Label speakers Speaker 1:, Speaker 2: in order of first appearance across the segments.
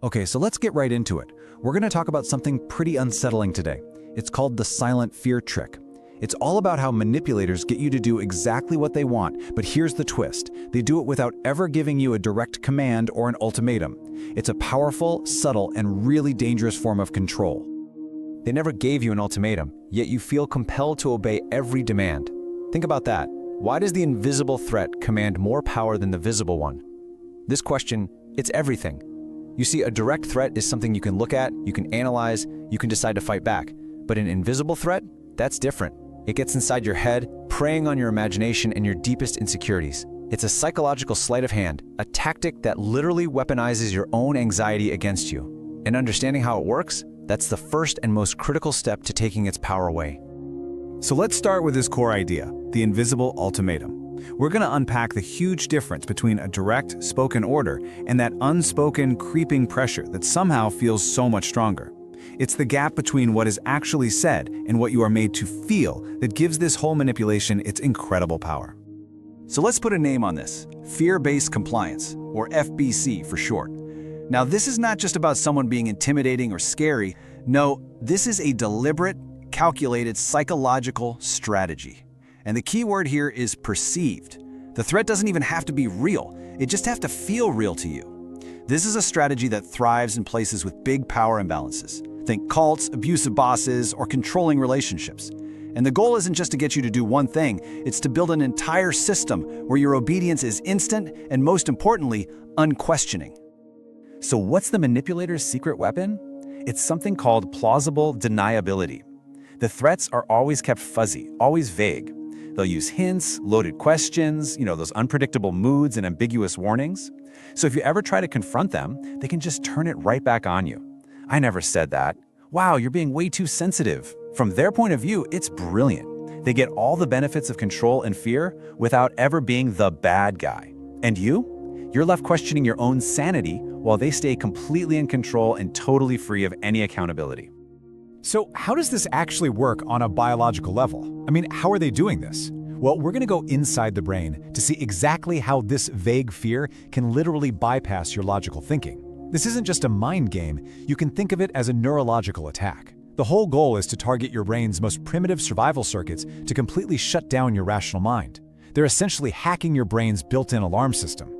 Speaker 1: Okay, so let's get right into it. We're going to talk about something pretty unsettling today. It's called the silent fear trick. It's all about how manipulators get you to do exactly what they want, but here's the twist. They do it without ever giving you a direct command or an ultimatum. It's a powerful, subtle, and really dangerous form of control. They never gave you an ultimatum, yet you feel compelled to obey every demand. Think about that. Why does the invisible threat command more power than the visible one? This question, it's everything. You see, a direct threat is something you can look at, you can analyze, you can decide to fight back. But an invisible threat? That's different. It gets inside your head, preying on your imagination and your deepest insecurities. It's a psychological sleight of hand, a tactic that literally weaponizes your own anxiety against you. And understanding how it works, that's the first and most critical step to taking its power away.
Speaker 2: So let's start with this core idea, the invisible ultimatum. We're going to unpack the huge difference between a direct, spoken order and that unspoken, creeping pressure that somehow feels so much stronger. It's the gap between what is actually said and what you are made to feel that gives this whole manipulation its incredible power. So let's put a name on this, fear-based compliance, or FBC for short. Now, this is not just about someone being intimidating or scary. No, this is a deliberate, calculated psychological strategy. And the key word here is perceived. The threat doesn't even have to be real. It just has to feel real to you. This is a strategy that thrives in places with big power imbalances. Think cults, abusive bosses, or controlling relationships. And the goal isn't just to get you to do one thing, it's to build an entire system where your obedience is instant and, most importantly, unquestioning.
Speaker 1: So what's the manipulator's secret weapon? It's something called plausible deniability. The threats are always kept fuzzy, always vague. They'll use hints, loaded questions, those unpredictable moods and ambiguous warnings. So if you ever try to confront them, they can just turn it right back on you. I never said that. Wow, you're being way too sensitive. From their point of view, it's brilliant. They get all the benefits of control and fear without ever being the bad guy. And you're left questioning your own sanity while they stay completely in control and totally free of any accountability.
Speaker 3: So how does this actually work on a biological level? I mean, how are they doing this? Well, we're going to go inside the brain to see exactly how this vague fear can literally bypass your logical thinking. This isn't just a mind game. You can think of it as a neurological attack. The whole goal is to target your brain's most primitive survival circuits to completely shut down your rational mind. They're essentially hacking your brain's built-in alarm system.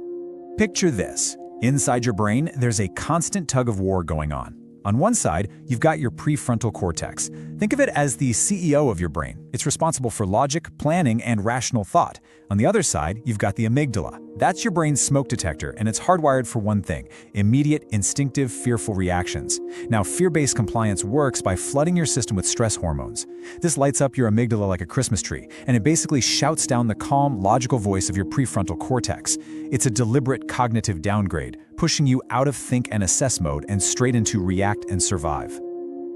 Speaker 2: Picture this. Inside your brain, there's a constant tug-of-war going on. On one side, you've got your prefrontal cortex. Think of it as the CEO of your brain. It's responsible for logic, planning, and rational thought. On the other side, you've got the amygdala. That's your brain's smoke detector, and it's hardwired for one thing: immediate, instinctive, fearful reactions. Now, fear-based compliance works by flooding your system with stress hormones. This lights up your amygdala like a Christmas tree, and it basically shouts down the calm, logical voice of your prefrontal cortex. It's a deliberate cognitive downgrade, pushing you out of think and assess mode and straight into react and survive.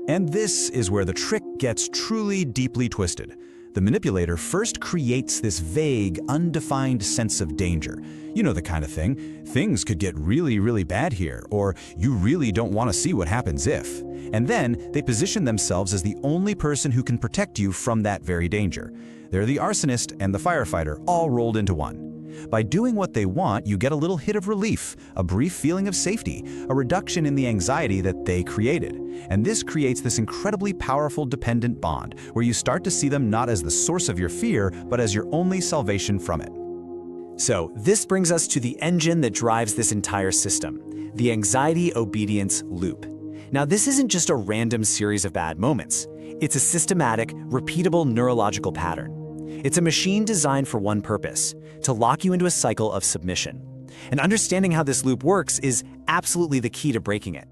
Speaker 1: And this is where the trick gets truly deeply twisted. The manipulator first creates this vague, undefined sense of danger. You know the kind of thing. Things could get really, really bad here, or you really don't want to see what happens if. And then they position themselves as the only person who can protect you from that very danger. They're the arsonist and the firefighter all rolled into one. By doing what they want, you get a little hit of relief, a brief feeling of safety, a reduction in the anxiety that they created. And this creates this incredibly powerful dependent bond, where you start to see them not as the source of your fear, but as your only salvation from it.
Speaker 4: So this brings us to the engine that drives this entire system, the anxiety obedience loop. Now, this isn't just a random series of bad moments. It's a systematic, repeatable neurological pattern. It's a machine designed for one purpose: to lock you into a cycle of submission. And understanding how this loop works is absolutely the key to breaking it.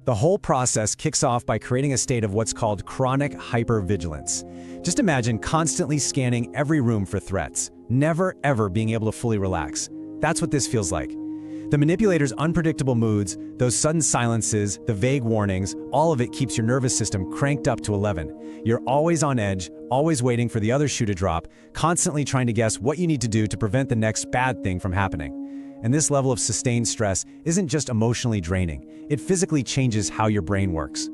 Speaker 3: The whole process kicks off by creating a state of what's called chronic hypervigilance. Just imagine constantly scanning every room for threats, never ever being able to fully relax. That's what this feels like. The manipulator's unpredictable moods, those sudden silences, the vague warnings, all of it keeps your nervous system cranked up to 11. You're always on edge, always waiting for the other shoe to drop, constantly trying to guess what you need to do to prevent the next bad thing from happening. And this level of sustained stress isn't just emotionally draining, it physically changes how your brain works.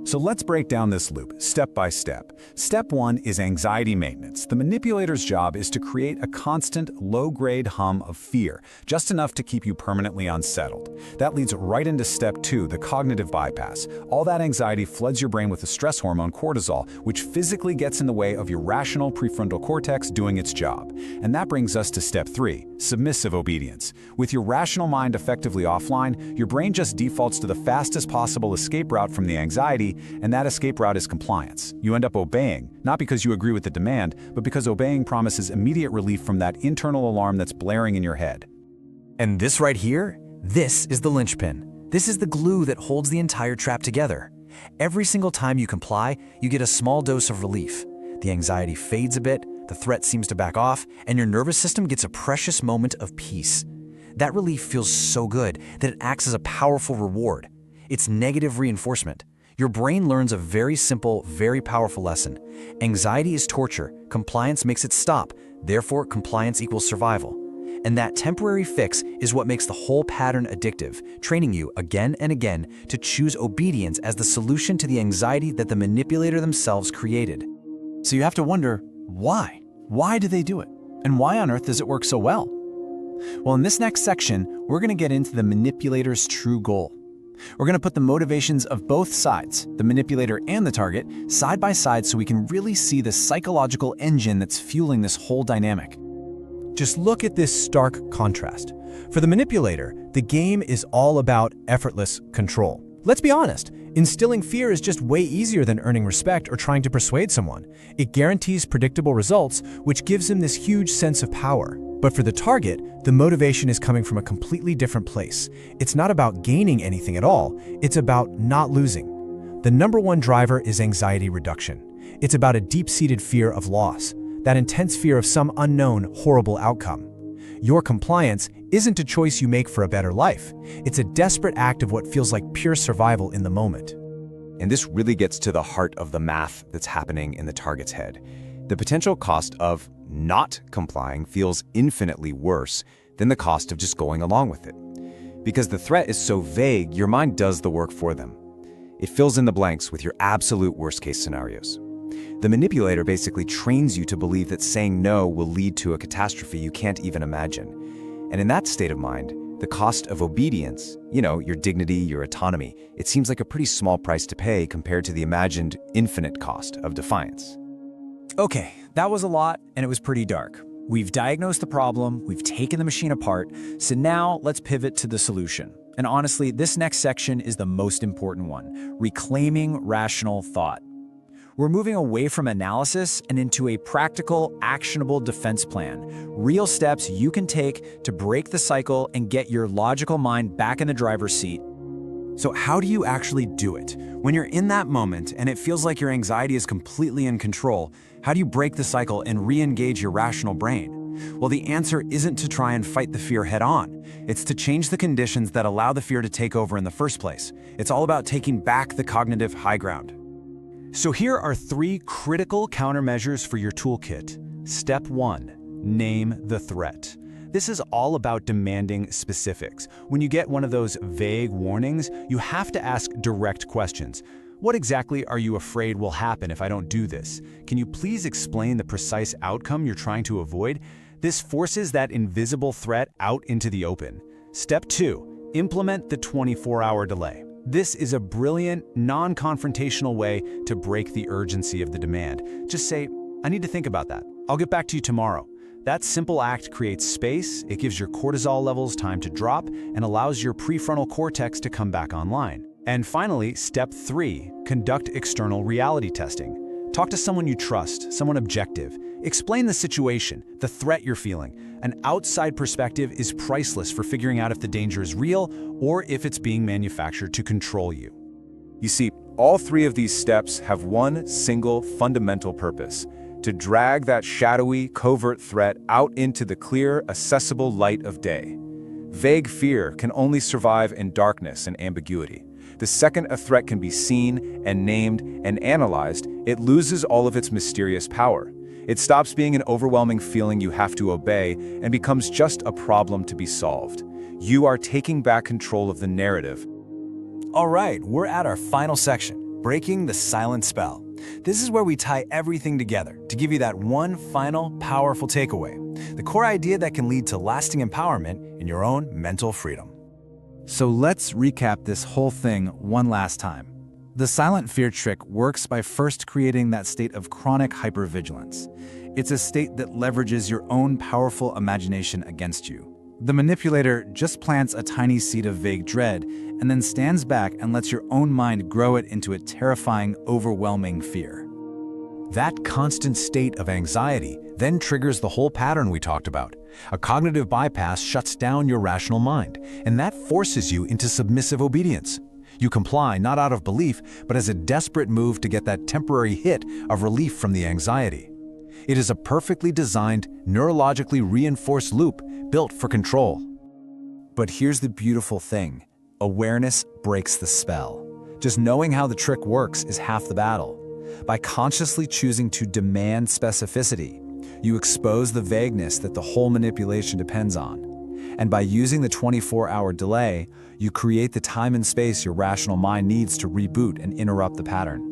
Speaker 2: So let's break down this loop, step by step. Step 1 is anxiety maintenance. The manipulator's job is to create a constant, low-grade hum of fear, just enough to keep you permanently unsettled. That leads right into step 2, the cognitive bypass. All that anxiety floods your brain with the stress hormone cortisol, which physically gets in the way of your rational prefrontal cortex doing its job. And that brings us to step 3, submissive obedience. With your rational mind effectively offline, your brain just defaults to the fastest possible escape route from the anxiety, and that escape route is compliance. You end up obeying, not because you agree with the demand, but because obeying promises immediate relief from that internal alarm that's blaring in your head.
Speaker 4: And this right here, this is the linchpin. This is the glue that holds the entire trap together. Every single time you comply, you get a small dose of relief. The anxiety fades a bit, the threat seems to back off, and your nervous system gets a precious moment of peace. That relief feels so good that it acts as a powerful reward. It's negative reinforcement. Your brain learns a very simple, very powerful lesson. Anxiety is torture. Compliance makes it stop. Therefore, compliance equals survival. And that temporary fix is what makes the whole pattern addictive, training you again and again to choose obedience as the solution to the anxiety that the manipulator themselves created.
Speaker 2: So you have to wonder, why? Why do they do it? And why on earth does it work so well? Well, in this next section, we're going to get into the manipulator's true goal. We're going to put the motivations of both sides, the manipulator and the target, side by side so we can really see the psychological engine that's fueling this whole dynamic.
Speaker 3: Just look at this stark contrast. For the manipulator, the game is all about effortless control. Let's be honest, instilling fear is just way easier than earning respect or trying to persuade someone. It guarantees predictable results, which gives him this huge sense of power. But for the target, the motivation is coming from a completely different place. It's not about gaining anything at all, it's about not losing. The number one driver is anxiety reduction. It's about a deep-seated fear of loss, that intense fear of some unknown, horrible outcome. Your compliance isn't a choice you make for a better life. It's a desperate act of what feels like pure survival in the moment.
Speaker 5: And this really gets to the heart of the math that's happening in the target's head. The potential cost of not complying feels infinitely worse than the cost of just going along with it. Because the threat is so vague, your mind does the work for them. It fills in the blanks with your absolute worst-case scenarios. The manipulator basically trains you to believe that saying no will lead to a catastrophe you can't even imagine. And in that state of mind, the cost of obedience, your dignity, your autonomy, it seems like a pretty small price to pay compared to the imagined infinite cost of defiance.
Speaker 1: Okay, that was a lot, and it was pretty dark. We've diagnosed the problem, we've taken the machine apart, so now let's pivot to the solution. And honestly, this next section is the most important one, reclaiming rational thought. We're moving away from analysis and into a practical, actionable defense plan. Real steps you can take to break the cycle and get your logical mind back in the driver's seat.
Speaker 2: So how do you actually do it? When you're in that moment and it feels like your anxiety is completely in control, how do you break the cycle and re-engage your rational brain? Well, the answer isn't to try and fight the fear head-on. It's to change the conditions that allow the fear to take over in the first place. It's all about taking back the cognitive high ground.
Speaker 3: So here are 3 critical countermeasures for your toolkit. Step 1, name the threat. This is all about demanding specifics. When you get one of those vague warnings, you have to ask direct questions. What exactly are you afraid will happen if I don't do this? Can you please explain the precise outcome you're trying to avoid? This forces that invisible threat out into the open. Step 2, implement the 24-hour delay. This is a brilliant, non-confrontational way to break the urgency of the demand. Just say, I need to think about that. I'll get back to you tomorrow. That simple act creates space, it gives your cortisol levels time to drop, and allows your prefrontal cortex to come back online. And finally, step 3, conduct external reality testing. Talk to someone you trust, someone objective. Explain the situation, the threat you're feeling. An outside perspective is priceless for figuring out if the danger is real or if it's being manufactured to control you.
Speaker 2: You see, all 3 of these steps have one single fundamental purpose: to drag that shadowy, covert threat out into the clear, accessible light of day. Vague fear can only survive in darkness and ambiguity. The second a threat can be seen and named and analyzed, it loses all of its mysterious power. It stops being an overwhelming feeling you have to obey and becomes just a problem to be solved. You are taking back control of the narrative.
Speaker 1: All right, we're at our final section.
Speaker 2: breaking the silent spell. This is where we tie everything together to give you that one final, powerful takeaway, the core idea that can lead to lasting empowerment in your own mental freedom.
Speaker 1: So let's recap this whole thing one last time. The silent fear trick works by first creating that state of chronic hypervigilance. It's a state that leverages your own powerful imagination against you. The manipulator just plants a tiny seed of vague dread and then stands back and lets your own mind grow it into a terrifying, overwhelming fear.
Speaker 3: That constant state of anxiety then triggers the whole pattern we talked about. A cognitive bypass shuts down your rational mind, and that forces you into submissive obedience. You comply not out of belief, but as a desperate move to get that temporary hit of relief from the anxiety. It is a perfectly designed, neurologically reinforced loop built for control.
Speaker 1: But here's the beautiful thing. Awareness breaks the spell. Just knowing how the trick works is half the battle. By consciously choosing to demand specificity, you expose the vagueness that the whole manipulation depends on. And by using the 24-hour delay, you create the time and space your rational mind needs to reboot and interrupt the pattern.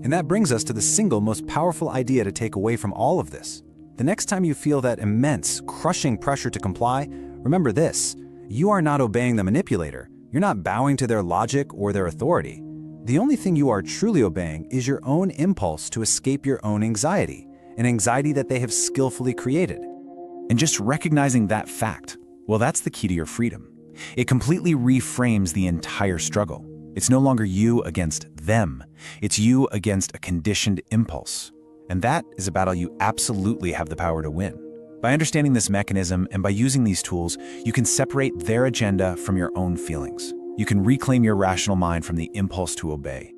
Speaker 1: And that brings us to the single most powerful idea to take away from all of this. The next time you feel that immense, crushing pressure to comply, remember this: you are not obeying the manipulator. You're not bowing to their logic or their authority. The only thing you are truly obeying is your own impulse to escape your own anxiety, an anxiety that they have skillfully created. And just recognizing that fact, well, that's the key to your freedom. It completely reframes the entire struggle. It's no longer you against them. It's you against a conditioned impulse. And that is a battle you absolutely have the power to win. By understanding this mechanism and by using these tools, you can separate their agenda from your own feelings. You can reclaim your rational mind from the impulse to obey.